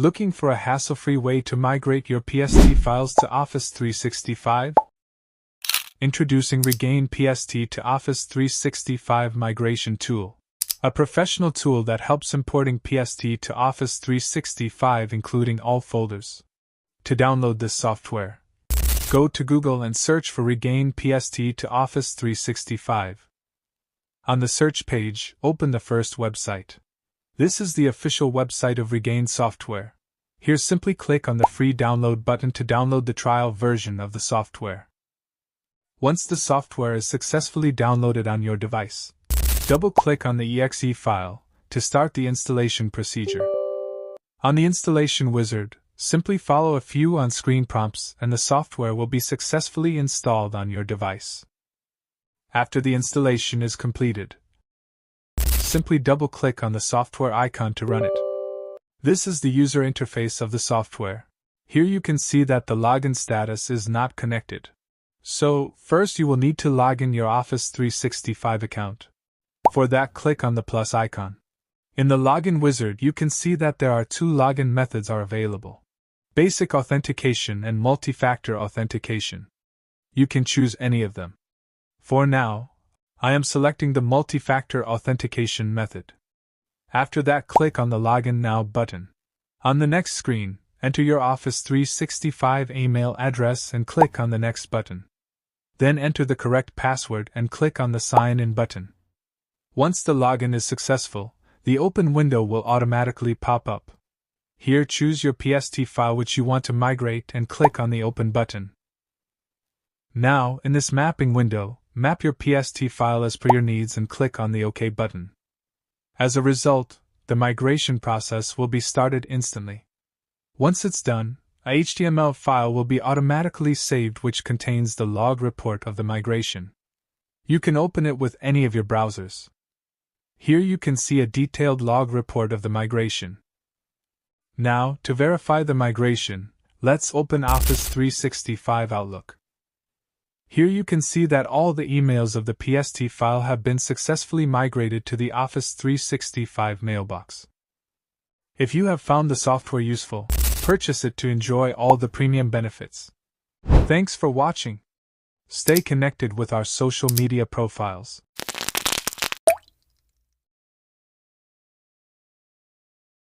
Looking for a hassle-free way to migrate your PST files to Office 365? Introducing Regain PST to Office 365 Migration Tool, a professional tool that helps importing PST to Office 365 including all folders. To download this software, go to Google and search for Regain PST to Office 365. On the search page, open the first website. This is the official website of Regain software. Here simply click on the free download button to download the trial version of the software. Once the software is successfully downloaded on your device, double-click on the exe file to start the installation procedure. On the installation wizard, simply follow a few on-screen prompts and the software will be successfully installed on your device. After the installation is completed, simply double-click on the software icon to run it. This is the user interface of the software. Here you can see that the login status is not connected. So, first you will need to log in your Office 365 account. For that, click on the plus icon. In the login wizard, you can see that there are two login methods are available: basic authentication and multi-factor authentication. You can choose any of them. For now, I am selecting the multi-factor authentication method. After that, click on the Login Now button. On the next screen, enter your Office 365 email address and click on the Next button. Then enter the correct password and click on the Sign In button. Once the login is successful, the open window will automatically pop up. Here, choose your PST file which you want to migrate and click on the Open button. Now, in this mapping window, map your PST file as per your needs and click on the OK button. As a result, the migration process will be started instantly. Once it's done, a HTML file will be automatically saved which contains the log report of the migration. You can open it with any of your browsers. Here you can see a detailed log report of the migration. Now, to verify the migration, let's open Office 365 Outlook. Here you can see that all the emails of the PST file have been successfully migrated to the Office 365 mailbox. If you have found the software useful, purchase it to enjoy all the premium benefits. Thanks for watching. Stay connected with our social media profiles.